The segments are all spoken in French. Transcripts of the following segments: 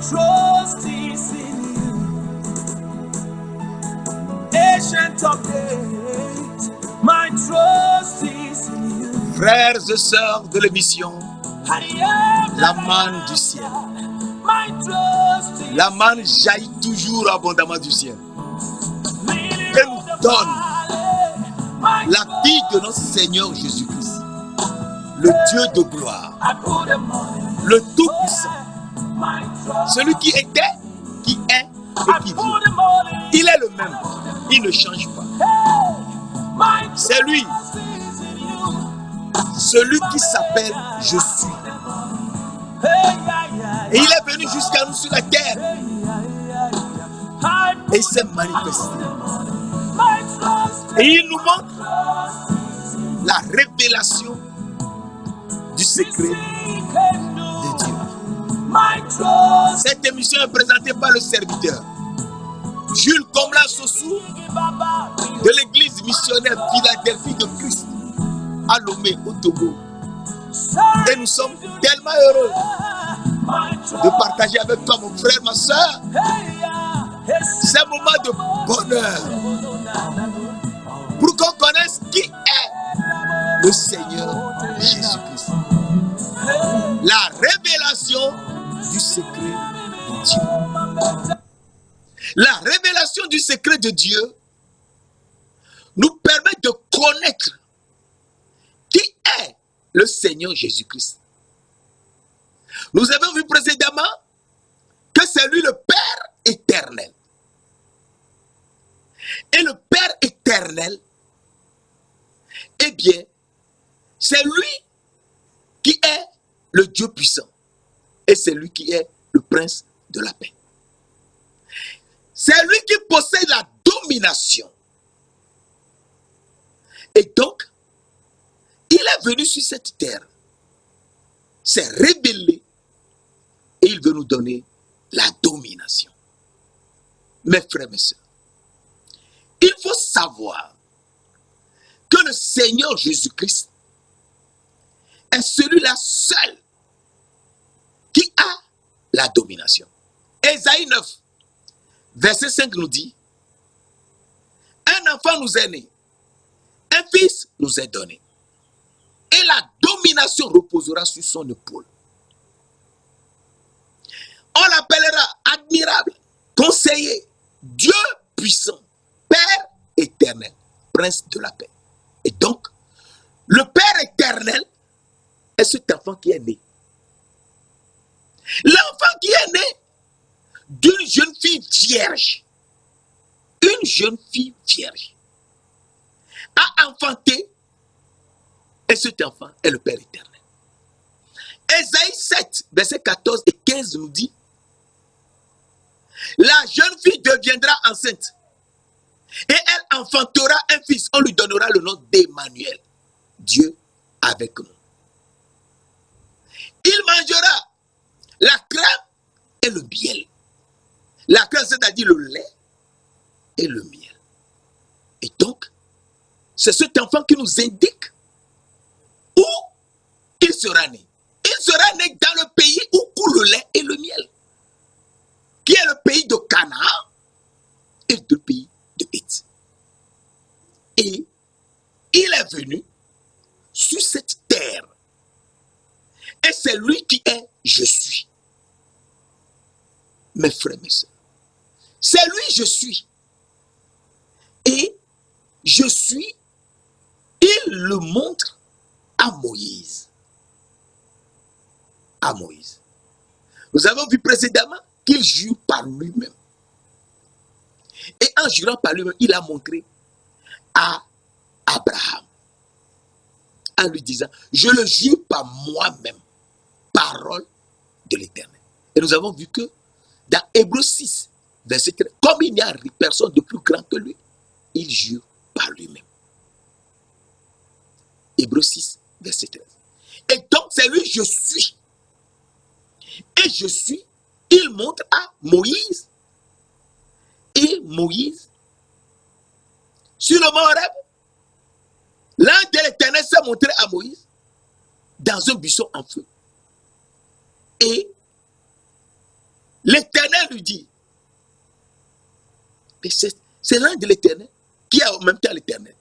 trust is in you. Ancient of days, my trust is in you. Frères et sœurs de l'émission, la manne du ciel. La manne jaillit toujours abondamment du ciel et nous donne la vie de notre Seigneur Jésus-Christ, le Dieu de gloire, le Tout-Puissant, celui qui était, qui est et qui vient. Il est le même, il ne change pas. C'est lui, celui qui s'appelle Je suis. Et il est venu jusqu'à nous sur la terre. Et il s'est manifesté. Et il nous montre la révélation du secret de Dieu. Cette émission est présentée par le serviteur Jules Komla Sossou de l'église missionnaire Philadelphie de Christ à Lomé au Togo. Et nous sommes tellement heureux de partager avec toi, mon frère, ma soeur, ces moments de bonheur pour qu'on connaisse qui est le Seigneur Jésus-Christ. La révélation du secret de Dieu. La révélation du secret de Dieu nous permet de connaître qui est le Seigneur Jésus-Christ. Nous avons vu précédemment que c'est lui le Père éternel. Et le Père éternel, eh bien, c'est lui qui est le Dieu puissant. Et c'est lui qui est le prince de la paix. C'est lui qui possède la domination. Et donc, il est venu sur cette terre, s'est révélé, et il veut nous donner la domination. Mes frères, mes sœurs, il faut savoir que le Seigneur Jésus-Christ est celui-là seul qui a la domination. Ésaïe 9, verset 5 nous dit, un enfant nous est né, un fils nous est donné, et la domination reposera sur son épaule. On l'appellera admirable, conseiller, Dieu puissant, Père éternel, prince de la paix. Et donc, le Père éternel est cet enfant qui est né. L'enfant qui est né d'une jeune fille vierge, une jeune fille vierge, a enfanté, et cet enfant est le Père éternel. Ésaïe 7, verset 14 et 15 nous dit, la jeune fille deviendra enceinte et elle enfantera un fils. On lui donnera le nom d'Emmanuel, Dieu avec nous. Il mangera la crème et le miel. La crème, c'est-à-dire le lait et le miel. Et donc, c'est cet enfant qui nous indique où il sera né. Il sera né dans le pays où coule le lait et le miel, qui est le pays de Canaan et le pays de Héth. Et il est venu sur cette terre. Et c'est lui qui est Je suis. Mes frères, mes sœurs. C'est lui Je suis. Et Je suis, il le montre à Moïse. À Moïse. Nous avons vu précédemment qu'il jure par lui-même. Et en jurant par lui-même, il a montré à Abraham, en lui disant, je le jure par moi-même, parole de l'Éternel. Et nous avons vu que dans Hébreux 6, verset 13, comme il n'y a personne de plus grand que lui, il jure par lui-même. Hébreux 6, verset 13. Et donc c'est lui Je suis. Et Je suis, il montre à Moïse. Et Moïse, sur le mont Horeb, l'ange de l'Éternel s'est montré à Moïse dans un buisson en feu. Et L'Éternel lui dit, mais c'est l'ange de l'Éternel qui est en même temps l'Éternel.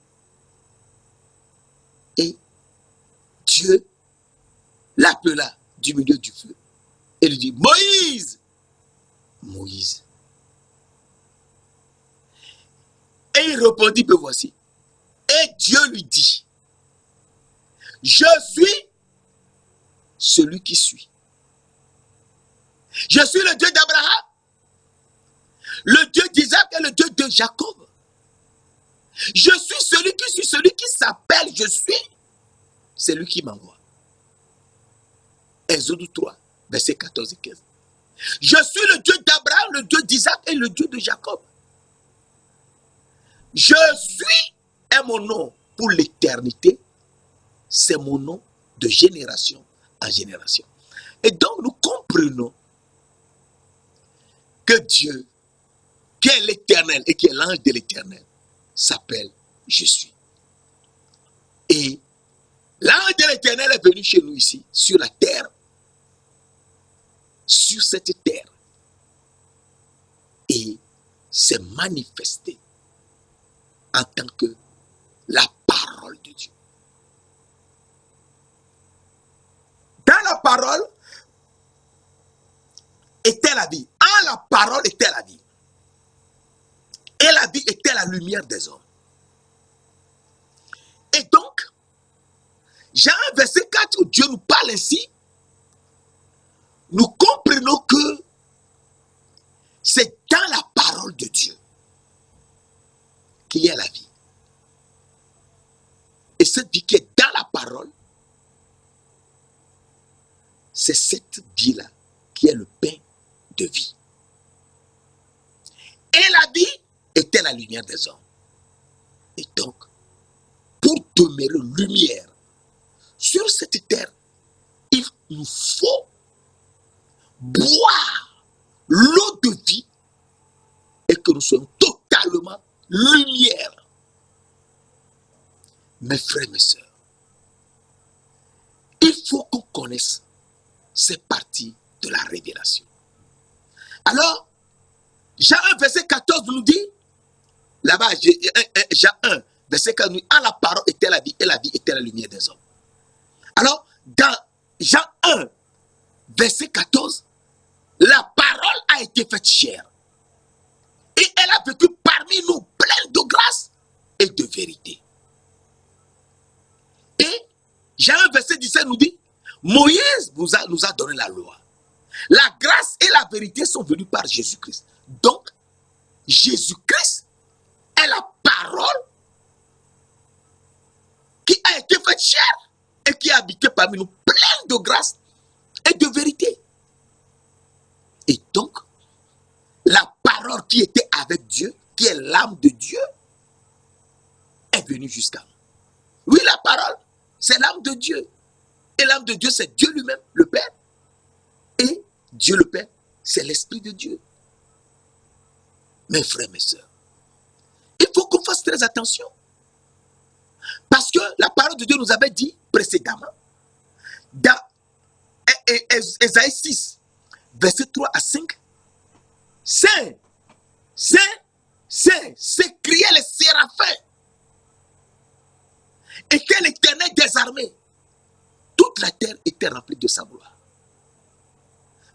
Et Dieu l'appela du milieu du feu et lui dit, Moïse, Moïse. Et il répondit, me voici. Et Dieu lui dit, je suis celui qui suis. Je suis le Dieu d'Abraham, le Dieu d'Isaac et le Dieu de Jacob. Je suis celui qui s'appelle je suis. C'est lui qui m'envoie. Exode 3, versets 14 et 15. Je suis le Dieu d'Abraham, le Dieu d'Isaac et le Dieu de Jacob. Je suis est mon nom pour l'éternité. C'est mon nom de génération en génération. Et donc nous comprenons que Dieu, qui est l'éternel et qui est l'ange de l'éternel, s'appelle je suis. Et l'ange de l'Éternel est venu chez nous ici, sur la terre. Sur cette terre. Et s'est manifesté en tant que la parole de Dieu. Dans la parole était la vie. En la parole était la vie. Et la vie était la lumière des hommes. Et donc, Jean verset 4, où Dieu nous parle ainsi, nous comprenons que c'est dans la parole de Dieu qu'il y a la vie. Et cette vie qui est dans la parole, c'est cette vie-là qui est le pain de vie. Et la vie était la lumière des hommes. Et donc, pour demeurer lumière sur cette terre, il nous faut boire l'eau de vie et que nous soyons totalement lumière. Mes frères, mes sœurs, il faut qu'on connaisse ces parties de la révélation. Alors, Jean 1, verset 14 nous dit, là-bas, Jean 1, verset 14 nous dit, en la parole était la vie, et la vie était la lumière des hommes. Alors, dans Jean 1, verset 14, la parole a été faite chair. Et elle a vécu parmi nous, pleine de grâce et de vérité. Et Jean 1, verset 17 nous dit, Moïse nous a donné la loi. La grâce et la vérité sont venues par Jésus-Christ. Donc, Jésus-Christ est la parole qui a été faite chair et qui a habité parmi nous, pleine de grâce et de vérité. Et donc, la parole qui était avec Dieu, qui est l'âme de Dieu, est venue jusqu'à nous. Oui, la parole, c'est l'âme de Dieu. Et l'âme de Dieu, c'est Dieu lui-même, le Père. Et Dieu le Père, c'est l'Esprit de Dieu. Mes frères, mes sœurs, il faut qu'on fasse très attention. Parce que la parole de Dieu nous avait dit précédemment, dans Ésaïe 6, verset 3 à 5, Saint, Saint, Saint, s'écriaient les séraphins. Et que l'Éternel des armées, toute la terre était remplie de sa gloire.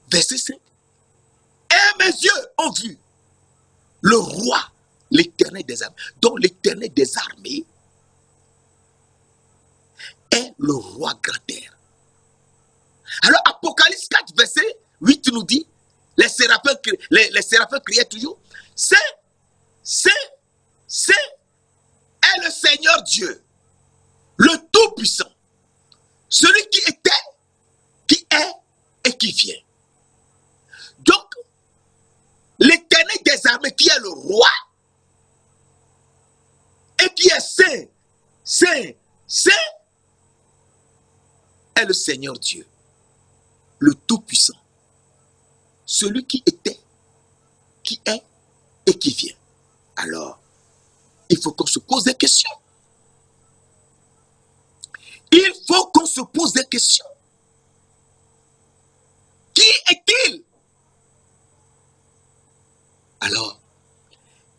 Verset 5. Et mes yeux ont vu le roi, l'Éternel des armées. Donc l'Éternel des armées est le roi grandeur. Alors Apocalypse 4, verset 8 nous dit, les séraphins criaient toujours, Saint, Saint, Saint est le Seigneur Dieu, le Tout-Puissant, celui qui était, qui est et qui vient. Donc, l'Éternel des armées qui est le roi et qui est saint, saint, saint, est le Seigneur Dieu, le Tout-Puissant, celui qui était, qui est et qui vient. Alors, il faut qu'on se pose des questions. Il faut qu'on se pose des questions. Qui est-il? Alors,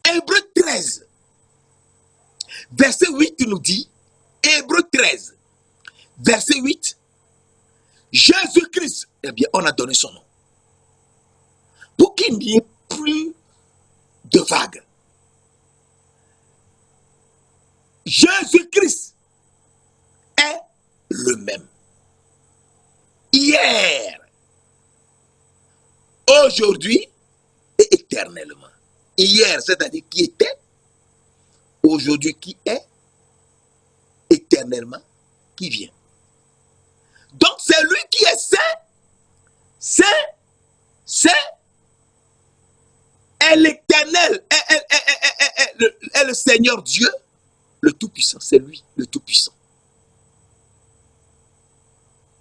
Hébreux 13, verset 8 nous dit, Hébreux 13, verset 8, Jésus-Christ, eh bien, on a donné son nom. Pour qu'il n'y ait plus de vagues. Jésus-Christ est le même. Hier, aujourd'hui et éternellement. Hier, c'est-à-dire qui était, aujourd'hui qui est, éternellement qui vient. Donc c'est lui qui est saint, est l'éternel, est le Seigneur Dieu, le Tout-Puissant, c'est lui, le Tout-Puissant.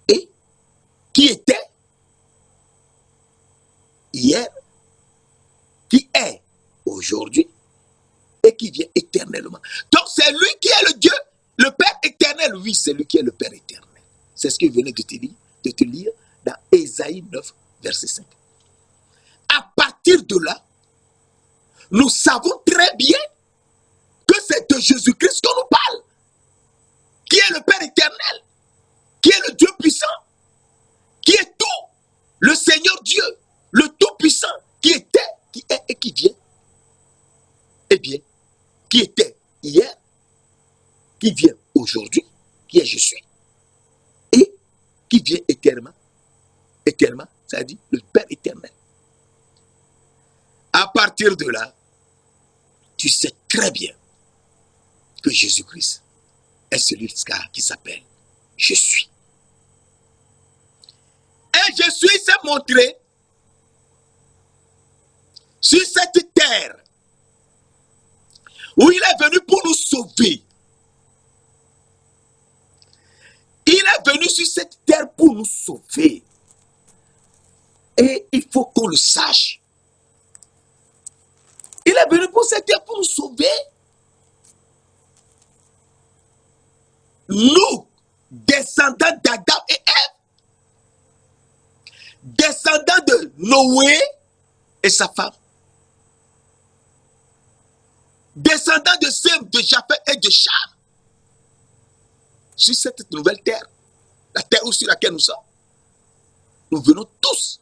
Et qui était hier, qui est aujourd'hui et qui vient éternellement. Donc c'est lui qui est le Dieu, le Père éternel. Oui, c'est lui qui est le Père éternel. C'est ce que je venais de te lire dans Ésaïe 9, verset 5. À partir de là, nous savons très bien que c'est de Jésus-Christ qu'on nous parle, qui est le Père éternel, qui est le Dieu puissant, qui est tout, le Seigneur Dieu, le Tout-Puissant, qui était, qui est et qui vient. Eh bien, qui était hier, qui vient aujourd'hui, qui est je suis, et qui vient éternellement, c'est-à-dire le Père éternel. À partir de là, tu sais très bien que Jésus-Christ est celui qui s'appelle Je suis. Et Je suis s'est montré sur cette terre où il est venu pour nous sauver. Il est venu sur cette terre pour nous sauver. Et il faut qu'on le sache. Il est venu pour cette terre pour nous sauver. Nous, descendants d'Adam et Ève, descendants de Noé et sa femme, descendants de Sem, de Japheth et de Cham, sur cette nouvelle terre, la terre sur laquelle nous sommes, nous venons tous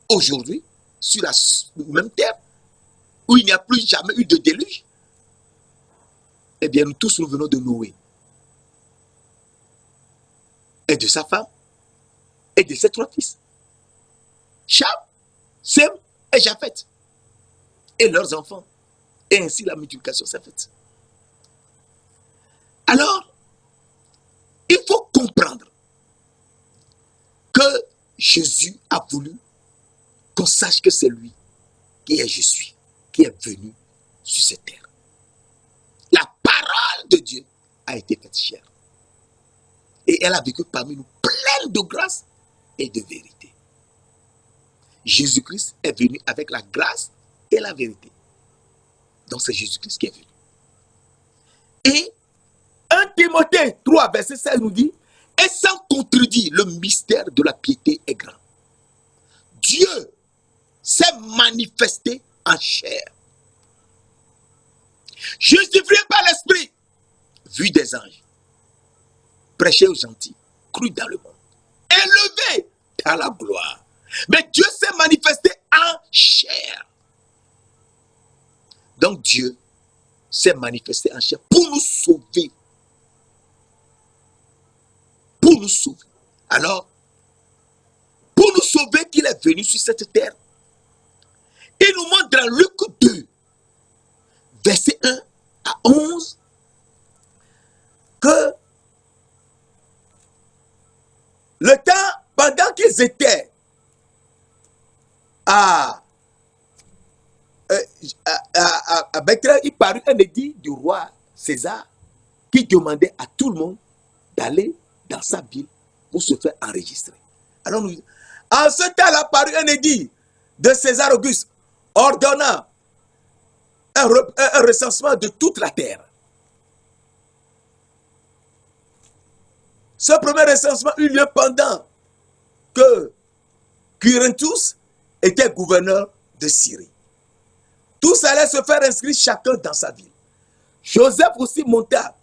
aujourd'hui sur la même terre où il n'y a plus jamais eu de déluge. Eh bien, nous tous, nous venons de Noé et de sa femme et de ses 3 fils, Cham, Sem et Japheth, et leurs enfants. Et ainsi la multiplication s'est faite. Alors, il faut comprendre que Jésus a voulu qu'on sache que c'est lui qui est je suis, qui est venu sur cette terre. La parole de Dieu a été faite chair. Et elle a vécu parmi nous pleine de grâce et de vérité. Jésus-Christ est venu avec la grâce et la vérité. Donc c'est Jésus-Christ qui est venu. Et 1 Timothée 3, verset 16 nous dit, et sans contredire, le mystère de la piété est grand. Dieu s'est manifesté en chair, justifié par l'Esprit, vu des anges, prêché aux gentils, cru dans le monde, élevé dans la gloire. Mais Dieu s'est manifesté en chair. Donc Dieu s'est manifesté en chair pour nous sauver. Pour nous sauver. Alors, pour nous sauver qu'il est venu sur cette terre, il nous montre dans Luc 2, verset 1 à 11, que le temps, pendant qu'ils étaient à Bethléem, il parut un édit du roi César qui demandait à tout le monde d'aller dans sa ville pour se faire enregistrer. Alors, en ce temps-là, parut un édit de César Auguste ordonnant un recensement de toute la terre. Ce premier recensement eut lieu pendant que Quirinius était gouverneur de Syrie. Tous allaient se faire inscrire chacun dans sa ville. Joseph aussi monta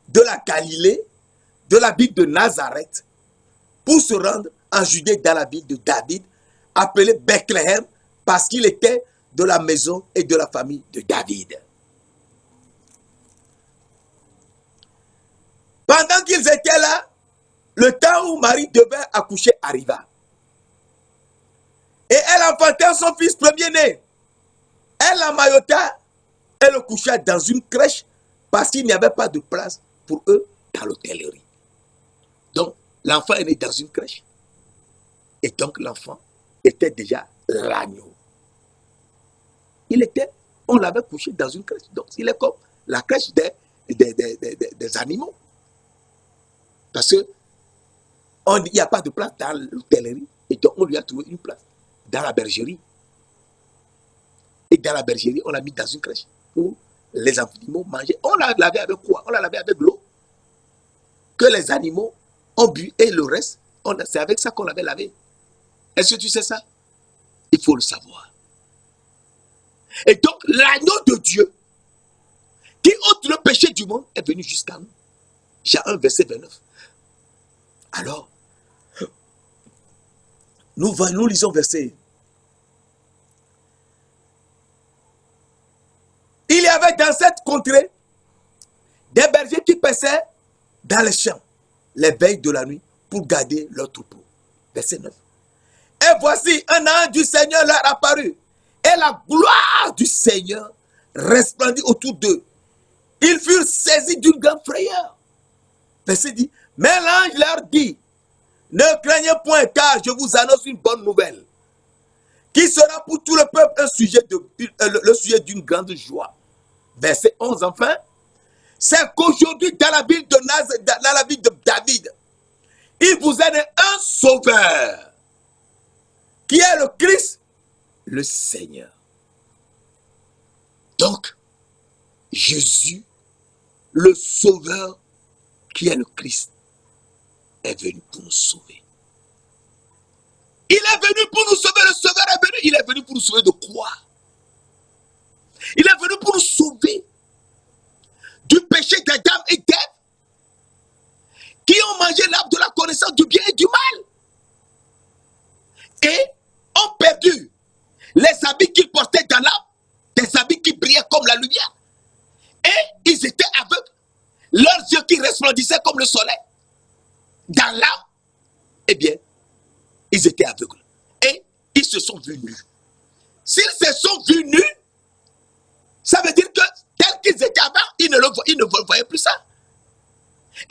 de la Galilée, de la ville de Nazareth, pour se rendre en Judée dans la ville de David, appelée Bethléem, parce qu'il était de la maison et de la famille de David. Pendant qu'ils étaient là, le temps où Marie devait accoucher arriva. Et elle enfanta son fils premier-né. Elle l'emmaillota et le coucha dans une crèche parce qu'il n'y avait pas de place pour eux dans l'hôtellerie. Donc, l'enfant est né dans une crèche. Et donc, l'enfant était déjà l'agneau. On l'avait couché dans une crèche. Donc, il est comme la crèche des animaux. Parce qu'il n'y a pas de place dans l'hôtellerie. Et donc, on lui a trouvé une place dans la bergerie. Et dans la bergerie, on l'a mis dans une crèche où les animaux mangeaient. On l'a lavé avec quoi? On l'a lavé avec l'eau que les animaux ont bu et le reste, c'est avec ça qu'on l'avait lavé. Est-ce que tu sais ça? Il faut le savoir. Et donc, l'agneau de Dieu qui ôte le péché du monde est venu jusqu'à nous. Jean 1, verset 29. Alors, nous lisons verset. Il y avait dans cette contrée des bergers qui paissaient dans les champs les veilles de la nuit pour garder leur troupeau. Verset 9. Et voici un ange du Seigneur leur apparut. Et la gloire du Seigneur resplendit autour d'eux. Ils furent saisis d'une grande frayeur. Verset 10. Mais l'ange leur dit, ne craignez point, car je vous annonce une bonne nouvelle, qui sera pour tout le peuple le sujet d'une grande joie. Verset 11 enfin. C'est qu'aujourd'hui, dans la ville de David, il vous est né un sauveur, qui est le Christ, le Seigneur. Donc, Jésus, le sauveur, qui est le Christ, est venu pour nous sauver. Il est venu pour nous sauver, le sauveur est venu. Il est venu pour nous sauver de quoi? Il est venu pour nous sauver du péché d'Adam et d'Ève, qui ont mangé l'arbre de la connaissance du bien et du mal, et ont perdu les habits qu'ils portaient dans l'arbre, des habits qui brillaient comme la lumière, et ils étaient aveugles, leurs yeux qui resplendissaient comme le soleil. Dans l'arbre, eh bien, ils étaient aveugles, et ils se sont vus nus. S'ils se sont vus nus, ça veut dire que tels qu'ils étaient avant, ils ne voyaient plus ça.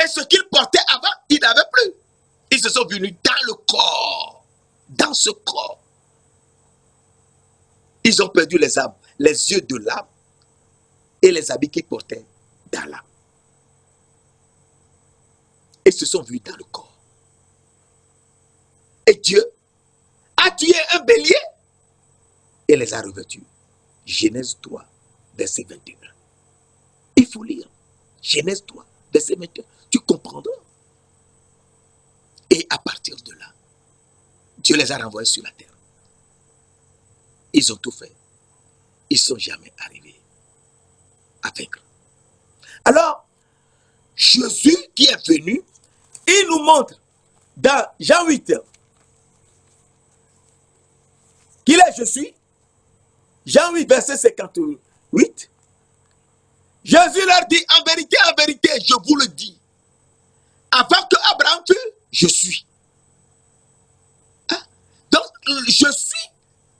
Et ce qu'ils portaient avant, ils n'avaient plus. Ils se sont venus dans le corps. Dans ce corps. Ils ont perdu les yeux de l'âme et les habits qu'ils portaient dans l'âme. Et se sont vus dans le corps. Et Dieu a tué un bélier et les a revêtus. Genèse 3, verset 21. Il faut lire. Genèse 3, verset 21. Tu comprendras. Et à partir de là, Dieu les a renvoyés sur la terre. Ils ont tout fait. Ils ne sont jamais arrivés à vaincre. Alors, Jésus qui est venu, il nous montre dans Jean 8 qu'il est je suis. Jean 8, verset 58. Jésus leur dit, en vérité, je vous le dis, avant que Abraham fût, je suis. Hein? Donc, je suis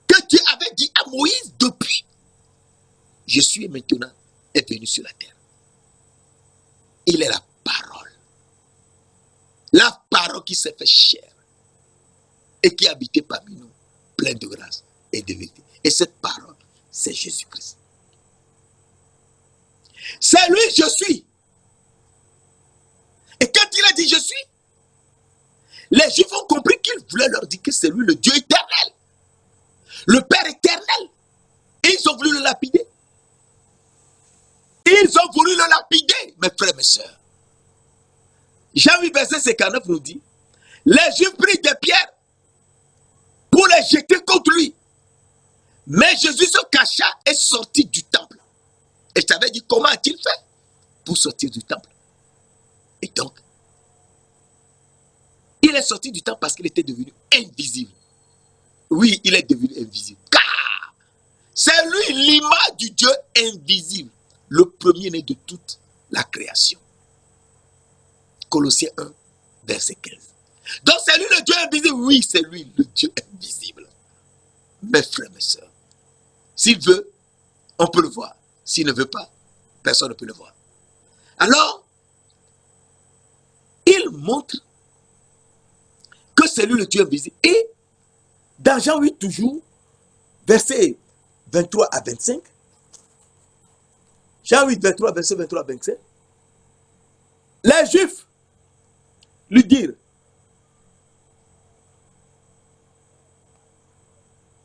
que Dieu avait dit à Moïse depuis. Je suis maintenant est venu sur la terre. Il est la parole. La parole qui s'est fait chair et qui habitait parmi nous, pleine de grâce et de vérité. Et cette parole, c'est Jésus-Christ. C'est lui, je suis. Et quand il a dit je suis, les Juifs ont compris qu'il voulait leur dire que c'est lui le Dieu éternel, le Père éternel. Et ils ont voulu le lapider. Ils ont voulu le lapider, mes frères et mes sœurs. Jean 8, verset 59 nous dit, les Juifs prirent des pierres pour les jeter contre lui. Mais Jésus se cacha et sortit du temple. Et je t'avais dit, comment a-t-il fait pour sortir du temple? Et donc, il est sorti du temple parce qu'il était devenu invisible. Oui, il est devenu invisible. Car c'est lui l'image du Dieu invisible, le premier-né de toute la création. Colossiens 1, verset 15. Donc c'est lui le Dieu invisible. Oui, c'est lui le Dieu invisible. Mes frères, mes sœurs, s'il veut, on peut le voir. S'il ne veut pas, personne ne peut le voir. Alors, il montre que c'est lui le Dieu invisible. Et dans Jean 8, toujours, versets 23 à 25, Jean 8, 23, verset 23 à 25, les Juifs lui dirent,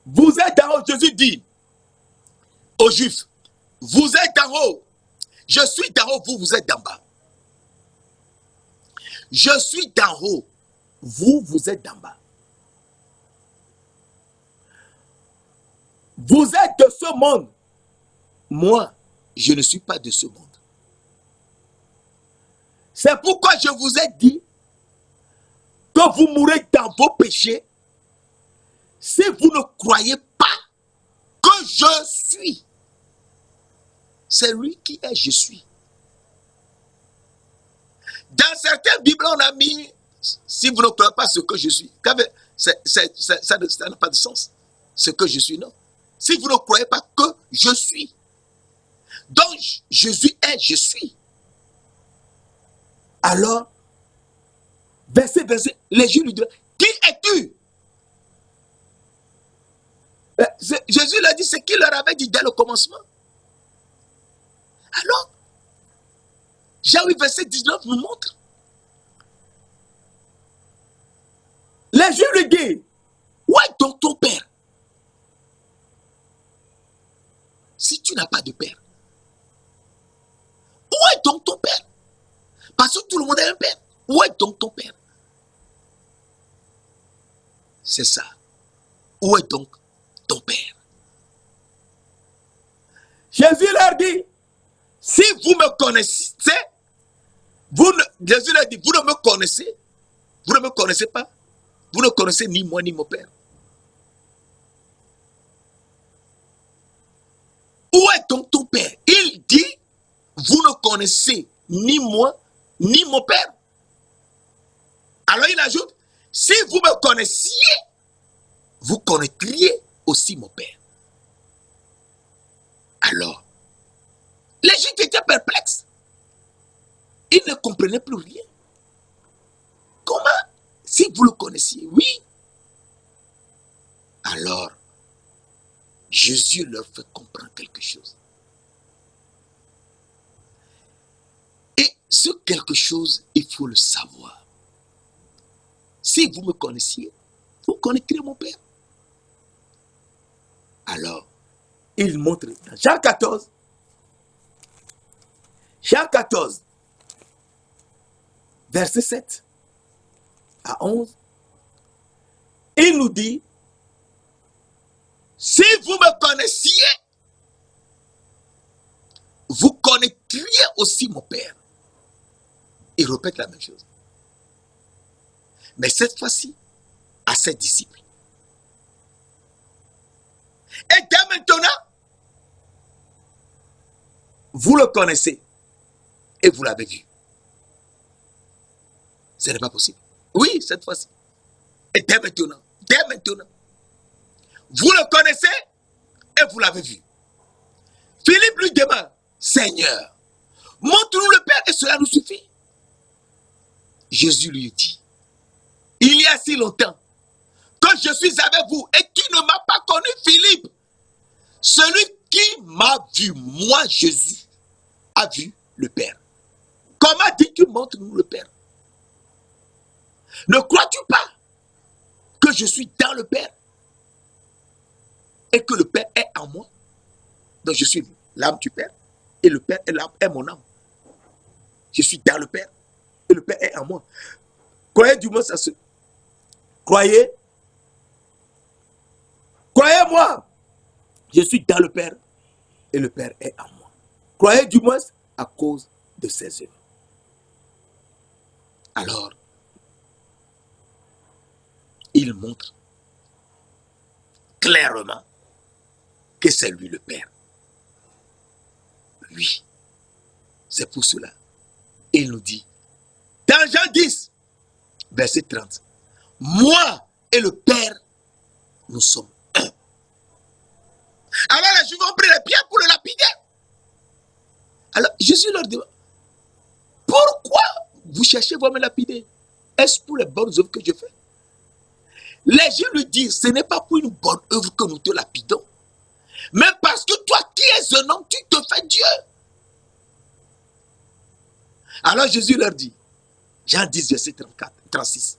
vous êtes en haut, Jésus dit aux Juifs, vous êtes en haut, je suis d'en haut, vous êtes d'en bas. Je suis d'en haut, vous êtes d'en bas. Vous êtes de ce monde. Moi, je ne suis pas de ce monde. C'est pourquoi je vous ai dit que vous mourrez dans vos péchés si vous ne croyez pas que je suis. C'est lui qui est je suis. Dans certaines Bibles, on a mis si vous ne croyez pas ce que je suis. Ça n'a pas de sens. Ce que je suis, non. Si vous ne croyez pas que je suis. Donc, Jésus est je suis. Alors, verset, les Juifs lui disent, qui es-tu? Jésus leur dit ce qu'il leur avait dit dès le commencement. Alors, Jean 8, verset 19 nous montre. Les Juifs lui disent, où est donc ton père? Si tu n'as pas de père, où est donc ton père? Parce que tout le monde a un père. Où est donc ton père? C'est ça. Où est donc ton père? Jésus leur dit, si vous me connaissez, Jésus leur dit, vous ne me connaissez pas, vous ne connaissez ni moi ni mon père. Où est donc ton père? Il dit, vous ne connaissez ni moi ni mon père. Alors il ajoute, si vous me connaissiez, vous connaîtriez aussi mon père. Alors, les Juifs étaient perplexes. Ils ne comprenaient plus rien. Comment? Si vous le connaissiez, oui. Alors, Jésus leur fait comprendre quelque chose. Et ce quelque chose, il faut le savoir. Si vous me connaissiez, vous connaîtriez mon Père. Alors, il montre dans Jean 14, verset 7 à 11, il nous dit, si vous me connaissiez, vous connaîtriez aussi mon Père. Il répète la même chose. Mais cette fois-ci, à ses disciples. Et dès maintenant, vous le connaissez et vous l'avez vu. Ce n'est pas possible. Oui, cette fois-ci. Et dès maintenant, vous le connaissez et vous l'avez vu. Philippe lui demande, Seigneur, montre-nous le Père et cela nous suffit. Jésus lui dit, il y a si longtemps que je suis avec vous et tu ne m'as pas connu, Philippe. Celui qui m'a vu, moi, Jésus, a vu le Père. Comment dis-tu, montre-nous le Père? Ne crois-tu pas que je suis dans le Père et que le Père est en moi? Donc je suis l'âme du Père et le Père est mon âme. Je suis dans le Père et le Père est en moi. Croyez du moins ça se... Croyez-moi. Je suis dans le Père et le Père est en moi. Croyez du moins à cause de ses œuvres. Alors, il montre clairement que c'est lui le Père. Oui. C'est pour cela. Il nous dit, dans Jean 10, verset 30, moi et le Père, nous sommes un. Alors les Juifs ont pris les pierres pour le lapider. Alors Jésus leur dit, pourquoi vous cherchez à me lapider? Est-ce pour les bonnes œuvres que je fais? Les Juifs lui disent, ce n'est pas pour une bonne œuvre que nous te lapidons, mais parce que toi qui es un homme, tu te fais Dieu. Alors Jésus leur dit, Jean 10, verset 34, 36,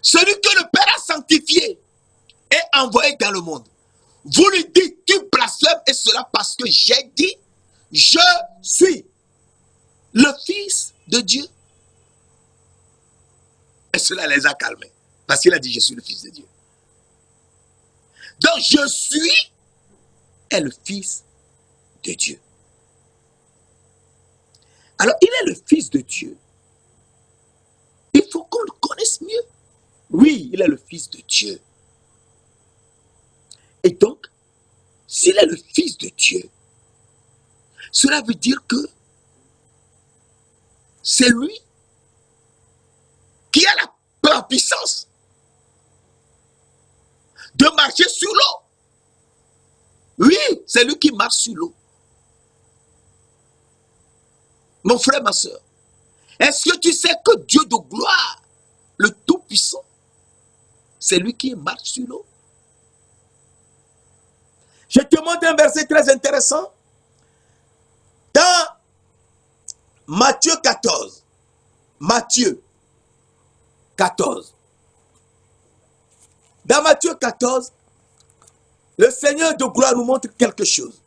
celui que le Père a sanctifié et envoyé dans le monde, vous lui dites, tu blasphèmes, et cela parce que j'ai dit, je suis le Fils de Dieu. Et cela les a calmés, parce qu'il a dit, je suis le Fils de Dieu. Donc, je suis est le Fils de Dieu. Alors, il est le Fils de Dieu. Il faut qu'on le connaisse mieux. Oui, il est le Fils de Dieu. Et donc, s'il est le Fils de Dieu, cela veut dire que c'est lui qui a la puissance de marcher sur l'eau. Oui, c'est lui qui marche sur l'eau. Mon frère, ma soeur, est-ce que tu sais que Dieu de gloire, le Tout-Puissant, c'est lui qui marche sur l'eau? Je te montre un verset très intéressant. Dans Matthieu 14. Matthieu 14. Dans Matthieu 14, le Seigneur de gloire nous montre quelque chose.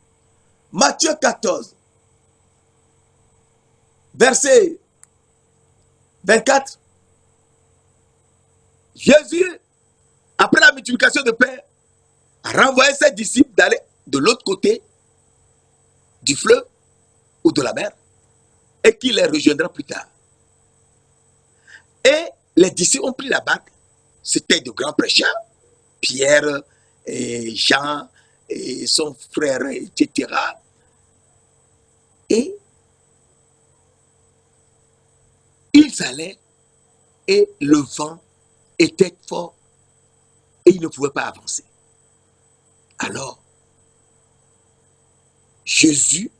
Matthieu 14, verset 24. Jésus, après la multiplication de pain, a renvoyé ses disciples d'aller de l'autre côté du fleuve ou de la mer et qu'il les rejoindra plus tard. Et les disciples ont pris la barque. C'était de grands prêcheurs, Pierre et Jean et son frère, etc. Et ils allaient et le vent était fort et ils ne pouvaient pas avancer. Alors, Jésus,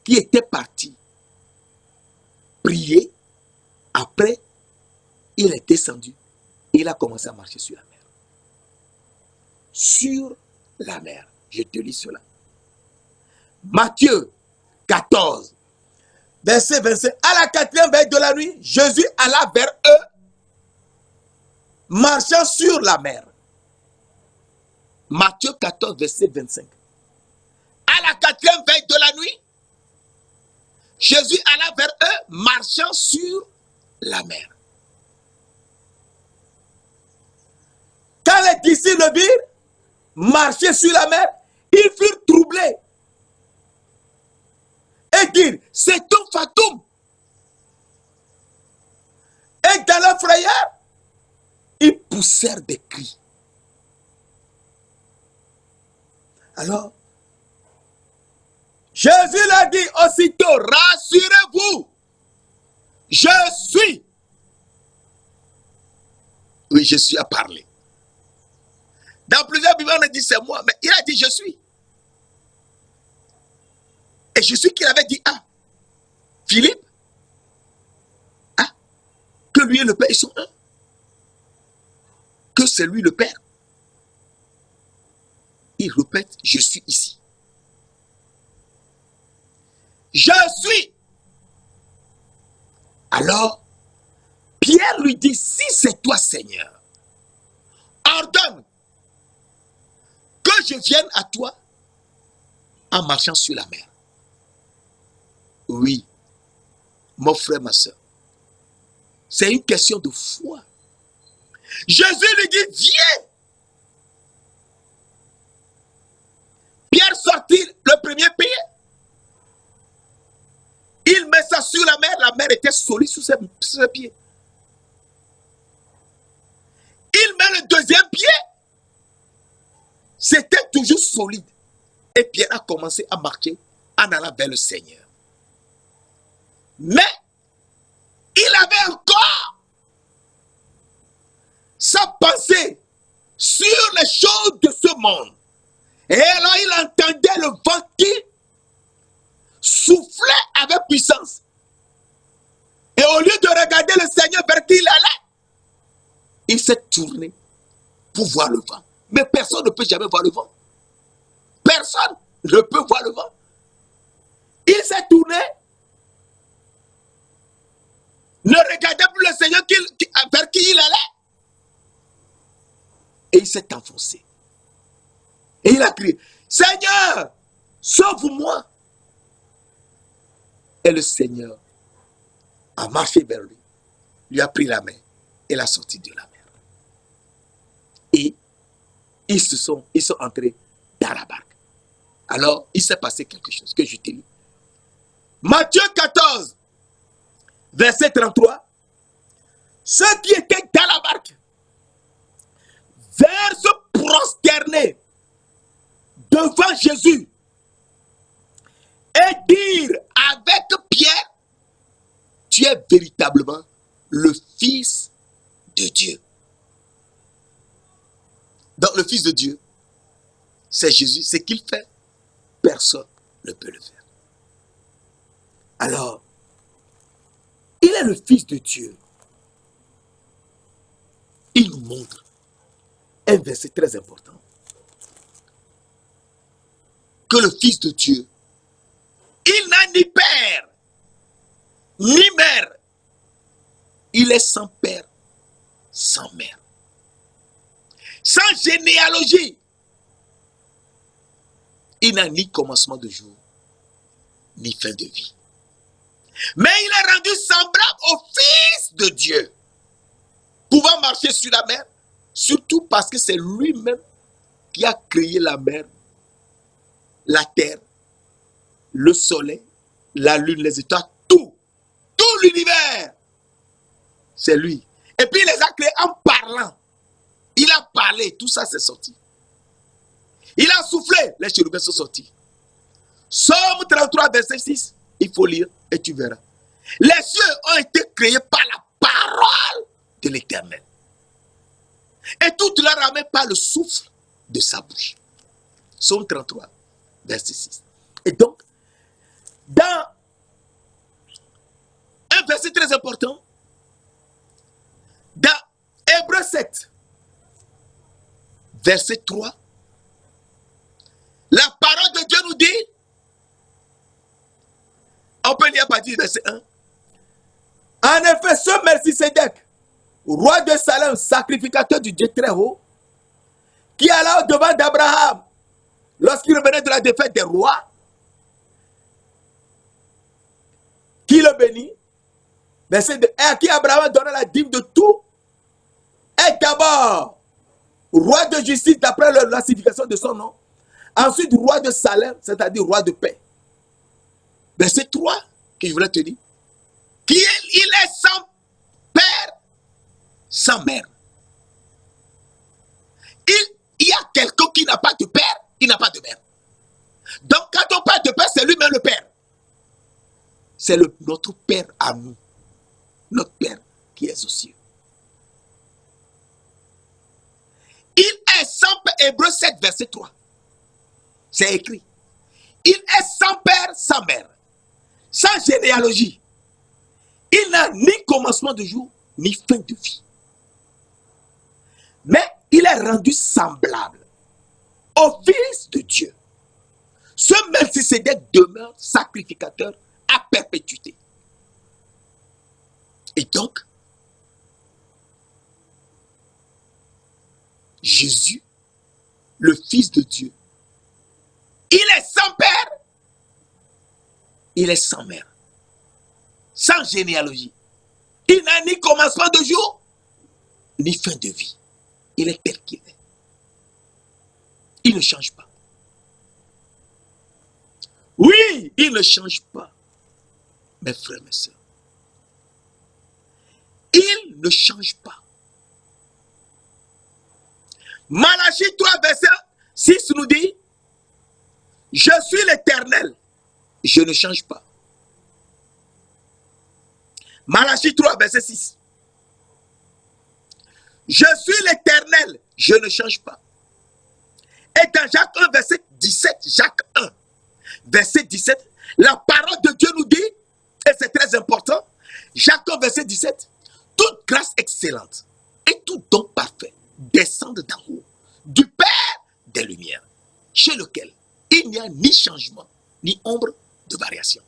qui était parti prier, après, il est descendu et il a commencé à marcher sur la mer. Sur la mer. Je te lis cela. Matthieu 14, verset 25. À la 4e veille de la nuit, Jésus alla vers eux, marchant sur la mer. Matthieu 14, verset 25. À la 4e veille de la nuit, Jésus alla vers eux, marchant sur la mer. Quand les disciples le virent marcher sur la mer, ils furent troublés et dirent, c'est un fantôme. Et dans leur frayeur, ils poussèrent des cris. Alors, Jésus leur dit aussitôt, rassurez-vous, je suis. Oui, je suis à parler. Dans plusieurs Bibles, on a dit c'est moi, mais il a dit je suis. Et je suis qu'il avait dit, ah, Philippe, ah, que lui et le Père, ils sont un. Que c'est lui le Père. Il répète, je suis ici. Je suis. Alors, Pierre lui dit, si c'est toi, Seigneur, ordonne que je vienne à toi en marchant sur la mer. Oui, mon frère, ma soeur, c'est une question de foi. Jésus lui dit, viens. Pierre sortit le premier pied. Il met ça sur la mer était solide sous ses pieds. Il met le deuxième pied. C'était toujours solide. Et Pierre a commencé à marcher en allant vers le Seigneur. Mais il avait encore sa pensée sur les choses de ce monde. Et alors il entendait le vent qui soufflait avec puissance. Et au lieu de regarder le Seigneur vers qui il allait, il s'est tourné pour voir le vent. Mais personne ne peut jamais voir le vent. Personne ne peut voir le vent. Il s'est tourné, ne regardait plus le Seigneur vers qui il allait. Et il s'est enfoncé. Et il a crié, Seigneur, sauve-moi. Et le Seigneur a marché vers lui a pris la main et l'a sorti de la mer. Et ils sont entrés dans la barque. Alors, il s'est passé quelque chose que je t'ai lu. Matthieu 14, verset 33. Ceux qui étaient dans la barque vinrent se prosterner devant Jésus et dire avec Pierre, tu es véritablement le Fils de Dieu. Donc le Fils de Dieu, c'est Jésus. Ce qu'il fait, personne ne peut le faire. Alors, il est le Fils de Dieu. Il nous montre un verset très important. Que le Fils de Dieu, il n'a ni père, ni mère. Il est sans père, sans mère. Sans généalogie. Il n'a ni commencement de jour, ni fin de vie. Mais il est rendu semblable au Fils de Dieu, pouvant marcher sur la mer, surtout parce que c'est lui-même qui a créé la mer, la terre, le soleil, la lune, les étoiles, tout l'univers. C'est lui. Et puis il les a créés en parlant. Il a parlé, tout ça c'est sorti. Il a soufflé, les chérubins sont sortis. Somme 33, verset 6, il faut lire et tu verras. Les cieux ont été créés par la parole de l'Éternel. Et tout cela ramène par le souffle de sa bouche. Somme 33, verset 6. Et donc, dans un verset très important, dans Hébreux 7, verset 3, la parole de Dieu nous dit, on peut lire à partir du verset 1. En effet, ce Melchisédek, roi de Salem, sacrificateur du Dieu très haut, qui alla au-devant d'Abraham lorsqu'il revenait de la défaite des rois, qui le bénit, verset 2, et à qui Abraham donna la dîme de tout, est d'abord roi de justice d'après la signification de son nom, ensuite roi de Salem, c'est-à-dire roi de paix. Verset 3, que je voulais te dire, il est sans père, sans mère. Il y a quelqu'un qui n'a pas de père, il n'a pas de mère. Donc quand on parle de père, c'est lui-même le père. C'est notre père à nous. Notre père qui est aux cieux. Il est sans père, Hébreux 7, verset 3. C'est écrit. Il est sans père, sans mère. Sans généalogie. Il n'a ni commencement de jour, ni fin de vie. Mais il est rendu semblable au Fils de Dieu. Ce Melchisédek demeure sacrificateur à perpétuité. Et donc, Jésus, le Fils de Dieu, il est sans père, il est sans mère, sans généalogie. Il n'a ni commencement de jour, ni fin de vie. Il est tel qu'il est. Il ne change pas. Oui. Il ne change pas, mes frères, mes sœurs. Il ne change pas. Malachie 3, verset 6 nous dit, je suis l'Éternel. Je ne change pas. Malachie 3, verset 6. Je suis l'Éternel. Je ne change pas. Et dans Jacques 1, verset 17, Jacques 1, verset 17, la parole de Dieu nous dit, et c'est très important, Jacques 1, verset 17, toute grâce excellente Et tout don parfait descend d'en haut, du Père des Lumières, chez lequel il n'y a ni changement, ni ombre de variation.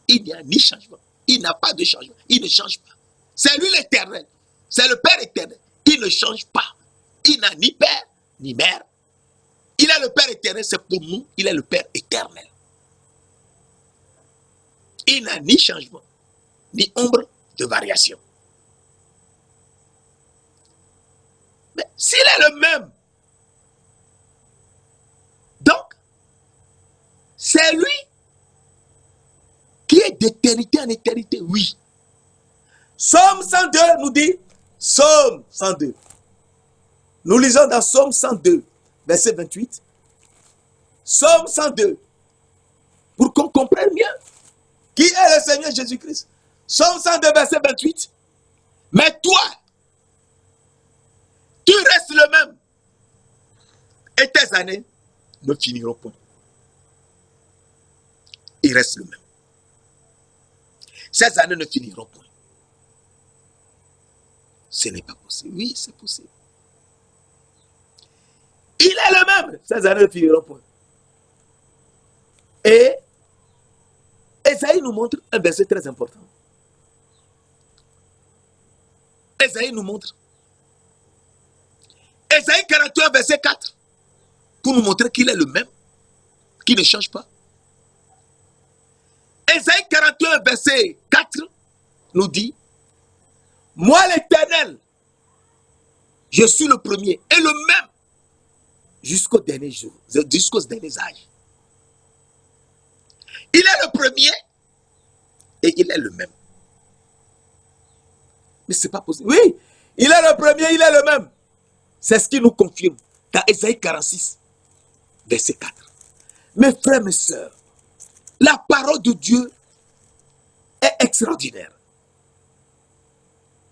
Il n'y a ni changement. Il n'a pas de changement. Il ne change pas. C'est lui l'Éternel. C'est le Père éternel. Il ne change pas. Il n'a ni père, ni mère. Il est le Père éternel. C'est pour nous. Il est le Père éternel. Il n'a ni changement, ni ombre de variation. Mais s'il est le même, donc, c'est lui Qui est d'éternité en éternité, oui. Psaume 102 nous dit, Psaume 102. Nous lisons dans Psaume 102, verset 28. Psaume 102, pour qu'on comprenne bien qui est le Seigneur Jésus-Christ. Psaume 102, verset 28. Mais toi, Tu restes le même. et tes années ne finiront point. Il reste le même. Ces années ne finiront point. Ce n'est pas possible. Oui, c'est possible. Il est le même. Ces années ne finiront point. Et Esaïe nous montre un verset très important. Esaïe nous montre. Esaïe 41, verset 4. Pour nous montrer qu'il est le même, qu'il ne change pas. Esaïe 41, verset 4 nous dit, moi l'Éternel, Je suis le premier et le même jusqu'au dernier jour, jusqu'aux derniers âges. il est le premier, Et il est le même. mais c'est pas possible. Oui, il est le premier, il est le même. C'est ce qui nous confirme dans Esaïe 46, verset 4. Mes frères, mes sœurs, la parole de Dieu est extraordinaire.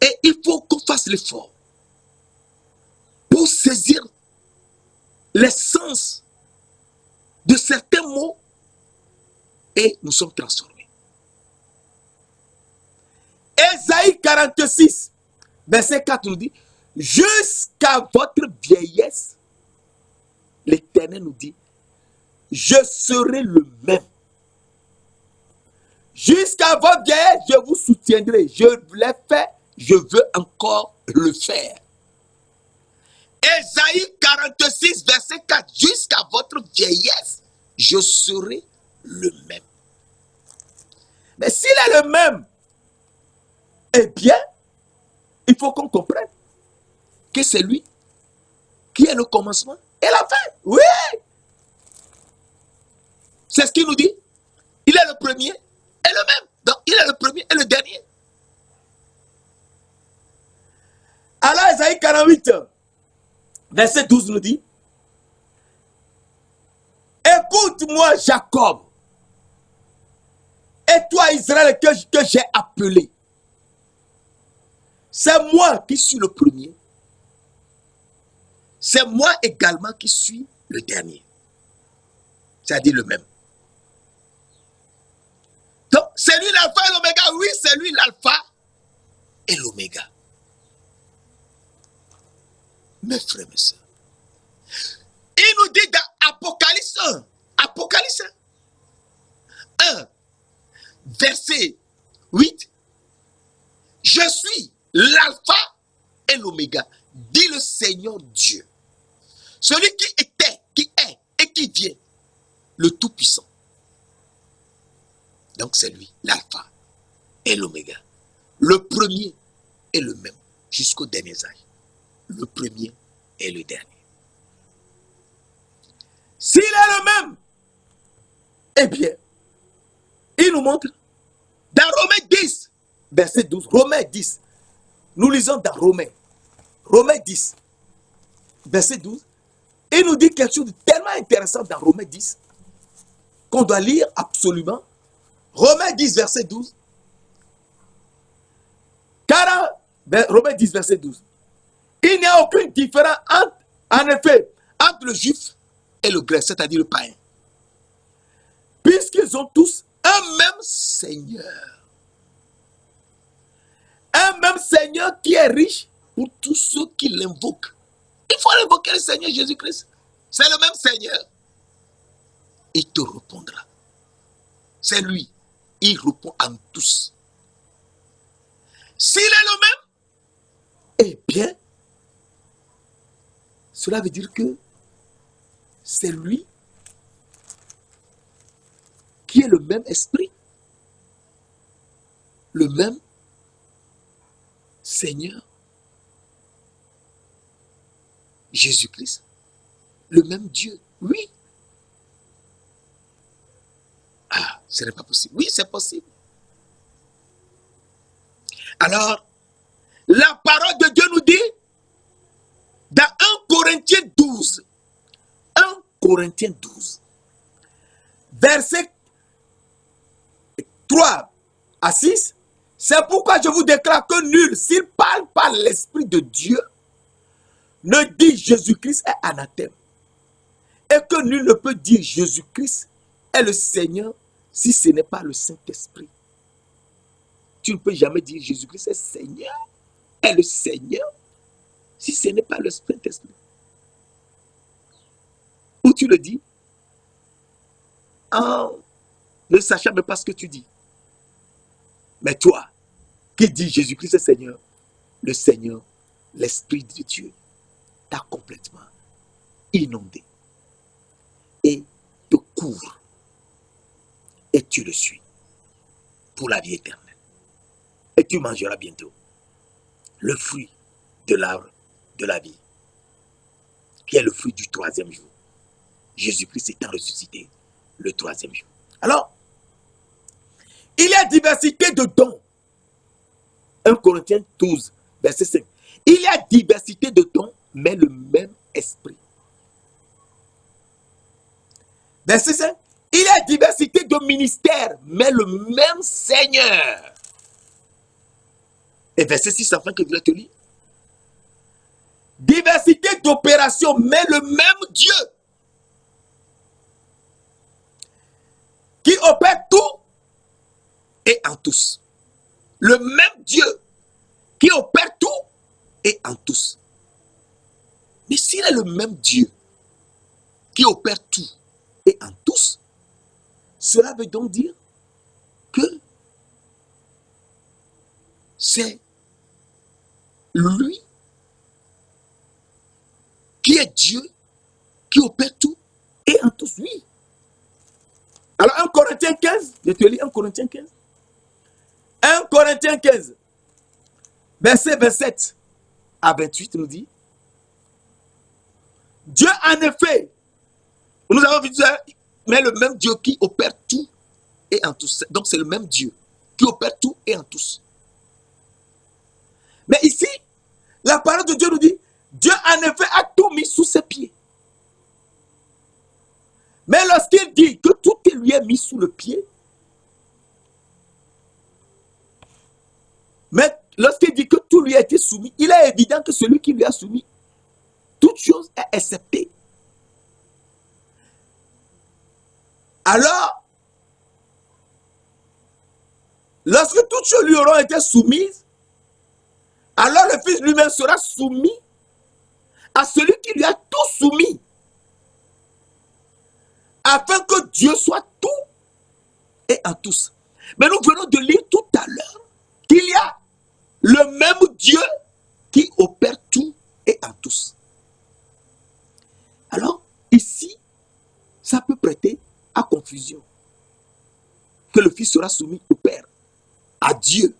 Et il faut qu'on fasse l'effort pour saisir l'essence de certains mots et nous sommes transformés. Esaïe 46, verset 4 nous dit, jusqu'à votre vieillesse, l'Éternel nous dit, je serai le même. Jusqu'à votre vieillesse, je vous soutiendrai. Je l'ai fait, je veux encore le faire. Ésaïe 46, verset 4. Jusqu'à votre vieillesse, je serai le même. Mais s'il est le même, eh bien, il faut qu'on comprenne Que c'est lui qui est le commencement et la fin. Oui, c'est ce qu'il nous dit. Il est le premier et le même. Donc, il est le premier et le dernier. alors Esaïe 48, verset 12 nous dit, écoute-moi Jacob, et toi Israël que j'ai appelé. C'est moi qui suis le premier. C'est moi également qui suis le dernier. C'est-à-dire le même. Donc, c'est lui l'alpha et l'oméga. Oui, c'est lui l'alpha et l'oméga. Mes frères, mes soeurs. Il nous dit dans Apocalypse 1, Apocalypse 1, verset 8, je suis l'alpha et l'oméga, dit le Seigneur Dieu. Celui qui était, qui est et qui vient, le Tout-Puissant. Donc c'est lui, l'alpha et l'oméga. Le premier et le même, jusqu'au dernier âge. Le premier et le dernier. S'il est le même, eh bien, il nous montre dans Romains 10, verset 12. Romains 10. Nous lisons dans Romains 10, verset 12. Il nous dit quelque chose de tellement intéressant dans Romains 10 qu'on doit lire absolument. Romains 10, verset 12. Car, Romains 10, verset 12. Il n'y a aucune différence en effet, entre le juif et le grec, c'est-à-dire le païen. puisqu'ils ont tous Un même Seigneur. un même Seigneur qui est riche. Pour tous ceux qui l'invoquent. Il faut invoquer le Seigneur Jésus-Christ. C'est le même Seigneur. Il te répondra. C'est lui. Il répond à nous tous. S'il est le même, Eh bien, cela veut dire que c'est lui qui est le même esprit, le même Seigneur, Jésus-Christ, le même Dieu. Oui, ah, ce n'est pas possible. Oui, c'est possible. Alors, la parole de Dieu nous dit, dans 1 Corinthiens 12, 1 Corinthiens 12, verset 3 à 6. C'est pourquoi je vous déclare que nul, s'il parle par l'Esprit de Dieu, ne dit Jésus-Christ est anathème. Et que nul ne peut dire Jésus-Christ est le Seigneur si ce n'est pas le Saint-Esprit. Tu ne peux jamais dire Jésus-Christ est Seigneur, est le Seigneur, si ce n'est pas le Saint-Esprit. Ou tu le dis en ne sachant même pas ce que tu dis. Mais toi, qui dis Jésus-Christ est Seigneur, le Seigneur, l'Esprit de Dieu, t'a complètement inondé et te couvre. Et tu le suis pour la vie éternelle. Et tu mangeras bientôt le fruit de l'arbre de la vie, qui est le fruit du 3e jour. Jésus-Christ étant ressuscité le 3e jour. Alors, il y a diversité de dons. 1 Corinthiens 12, verset 5. Il y a diversité de dons, mais le même esprit. Verset 5. Il y a diversité de ministères, mais le même Seigneur. Et verset 6, enfin que je vais te lire. Diversité d'opérations, mais le même Dieu qui opère tout et en tous. le même Dieu qui opère tout Et en tous. Mais s'il est le même Dieu qui opère tout et en tous, cela veut donc dire que c'est lui qui est Dieu qui opère tout et en tous, oui. Alors 1 Corinthiens 15, je te lis 1 Corinthiens 15. 1 Corinthiens 15, verset 27 à 28 nous dit, Dieu en effet, nous avons vu ça, mais le même Dieu qui opère tout et en tous. Donc c'est le même Dieu qui opère tout et en tous. mais ici, la parole de Dieu nous dit, Dieu en effet a tout mis sous ses pieds. Mais lorsqu'il dit que tout lui est mis sous le pied, mais lorsqu'il dit que tout lui a été soumis, il est évident que celui qui lui a soumis, toute chose est acceptée. Alors, lorsque toutes choses lui auront été soumises, alors le Fils lui-même sera soumis à celui qui lui a tout soumis, afin que Dieu soit tout et en tous. Mais nous venons de lire tout à l'heure qu'il y a le même Dieu qui opère tout et en tous. Alors, ici, ça peut prêter à confusion. Que le Fils sera soumis au Père, à Dieu.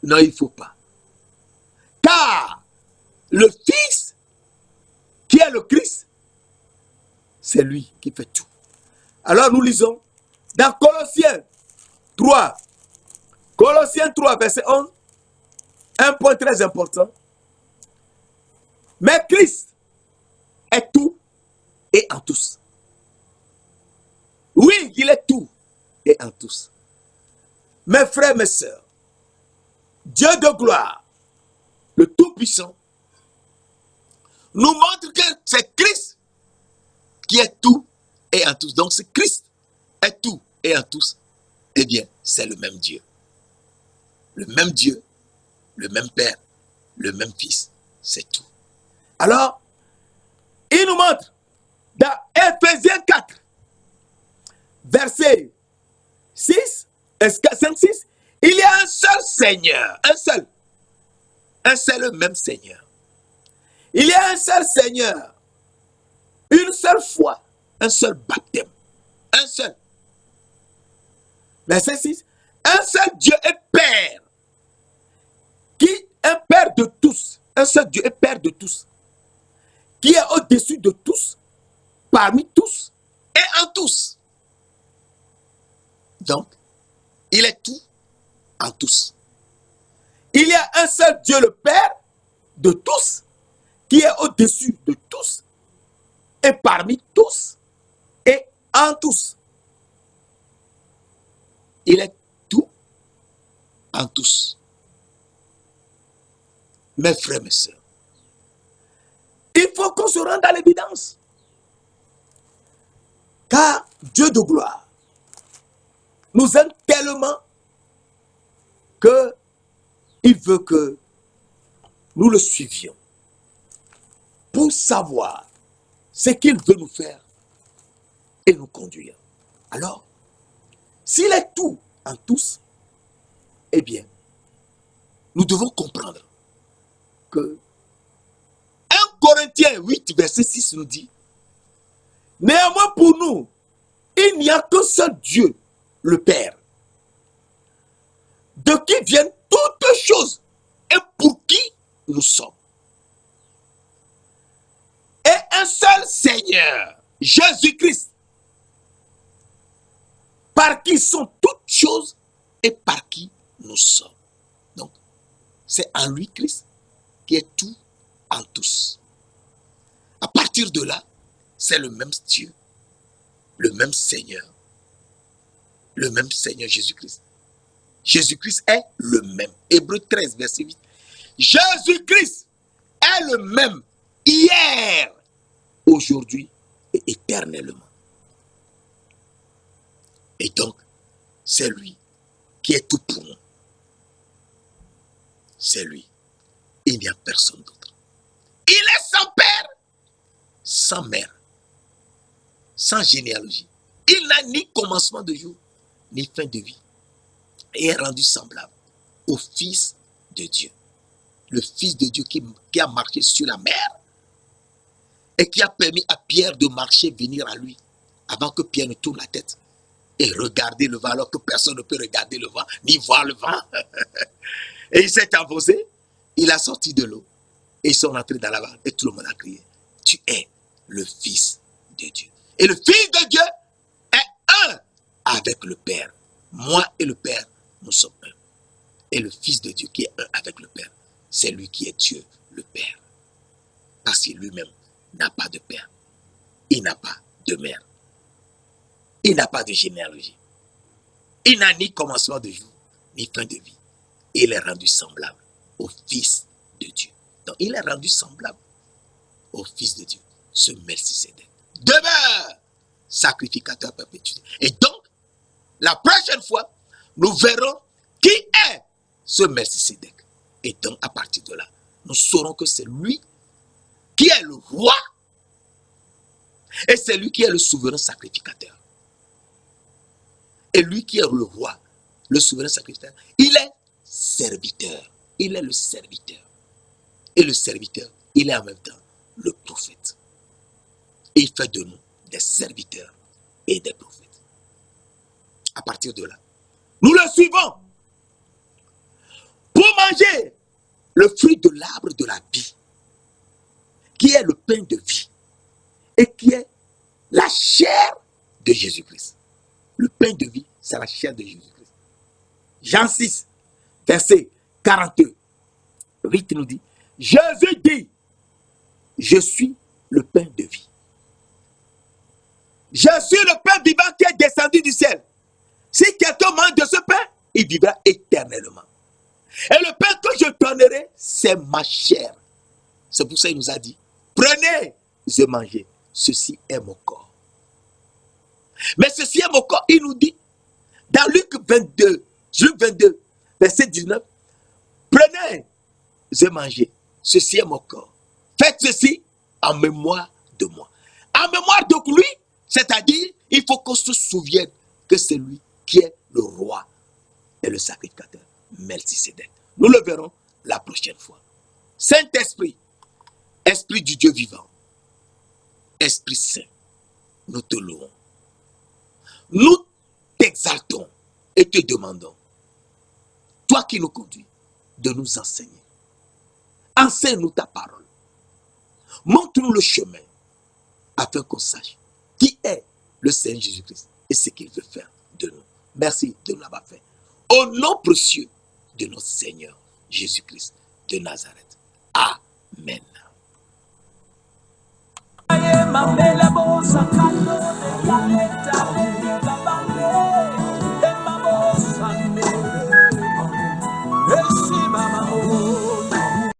Non, il ne faut pas. Car le Fils, qui est le Christ, c'est lui qui fait tout. Alors nous lisons Dans Colossiens 3, verset 11, un point très important. Mais Christ est tout et en tous. Oui, il est tout et en tous. Mes frères, mes sœurs, Dieu de gloire, le Tout-Puissant, nous montre que c'est Christ qui est tout et en tous. Donc, c'est Christ est tout et en tous. Eh bien, c'est le même Dieu. Le même Dieu, le même Père, le même Fils. C'est tout. Alors, il nous montre dans Ephésiens 4, verset 6, 5, 6, il y a un seul Seigneur, un seul même Seigneur. Il y a un seul Seigneur, une seule foi, un seul baptême, un seul. Verset 6, un seul Dieu et Père, qui est Père de tous, un seul Dieu et Père de tous, qui est au-dessus de tous, parmi tous et en tous. Donc, il est tout en tous. Il y a un seul Dieu le Père de tous, qui est au-dessus de tous, et parmi tous, et en tous. Il est tout en tous. Mes frères, mes sœurs, il faut qu'on se rende à l'évidence. Car Dieu de gloire nous aime tellement qu'il veut que nous le suivions pour savoir ce qu'il veut nous faire et nous conduire. Alors, s'il est tout en tous, eh bien, nous devons comprendre que 1 Corinthiens 8, verset 6 nous dit, néanmoins pour nous, il n'y a qu'un seul Dieu, le Père, de qui viennent toutes choses et pour qui nous sommes. Et un seul Seigneur, Jésus-Christ, par qui sont toutes choses et par qui nous sommes. Donc, c'est en lui, Christ, qui est tout en tous. À partir de là, c'est le même Dieu, le même Seigneur Jésus-Christ. Jésus-Christ est le même. Hébreux 13, verset 8. Jésus-Christ est le même hier, aujourd'hui et éternellement. Et donc, c'est lui qui est tout pour nous. C'est lui. Il n'y a personne d'autre. Il est sans père, sans mère, sans généalogie. Il n'a ni commencement de jour, ni fin de vie. Et est rendu semblable au Fils de Dieu. Le Fils de Dieu qui a marché sur la mer et qui a permis à Pierre de marcher, venir à lui, avant que Pierre ne tourne la tête et regarder le vent, alors que personne ne peut regarder le vent, ni voir le vent. Et il s'est enfoncé, il a sorti de l'eau, et ils sont entrés dans la barque, et tout le monde a crié, tu es le Fils de Dieu. Et le Fils de Dieu est un avec le Père. Moi et le Père, nous sommes un. Et le Fils de Dieu qui est un avec le Père, c'est lui qui est Dieu, le Père. Parce qu'il lui-même n'a pas de père. Il n'a pas de mère. Il n'a pas de généalogie. Il n'a ni commencement de jour, ni fin de vie. Il est rendu semblable au Fils de Dieu. Donc, il est rendu semblable au Fils de Dieu, ce Melchisédek. Demeure sacrificateur perpétuel. Et donc, la prochaine fois, nous verrons qui est ce Melchisédek. Et donc, à partir de là, nous saurons que c'est lui qui est le roi et c'est lui qui est le souverain sacrificateur. Et lui qui est le roi, le souverain sacrificateur, il est serviteur. Il est le serviteur. Et le serviteur, il est en même temps le prophète. Et il fait de nous des serviteurs et des prophètes. À partir de là, nous le suivons pour manger le fruit de l'arbre de la vie, qui est le pain de vie et qui est la chair de Jésus-Christ. le pain de vie, c'est la chair de Jésus-Christ. Jean 6, verset 42. Il nous dit, Jésus dit, je suis le pain de vie. Je suis le pain vivant qui est descendu du ciel. Si quelqu'un mange de ce pain, il vivra éternellement. Et le pain que je donnerai, c'est ma chair. C'est pour ça qu'il nous a dit, prenez et mangez. Ceci est mon corps. Mais ceci est mon corps, il nous dit, dans Luc 22, verset 19, prenez et mangez. Ceci est mon corps. Faites ceci en mémoire de moi. En mémoire de lui, c'est-à-dire, il faut qu'on se souvienne que c'est lui qui est le roi et le sacrificateur. Melchisédek. Nous le verrons la prochaine fois. Saint-Esprit, Esprit du Dieu vivant, Esprit Saint, nous te louons. Nous t'exaltons et te demandons, toi qui nous conduis, de nous enseigner. Enseigne-nous ta parole. Montre-nous le chemin afin qu'on sache qui est le Seigneur Jésus-Christ et ce qu'il veut faire de nous. Merci de nous l'avoir fait. Au nom précieux de notre Seigneur Jésus-Christ de Nazareth. Amen.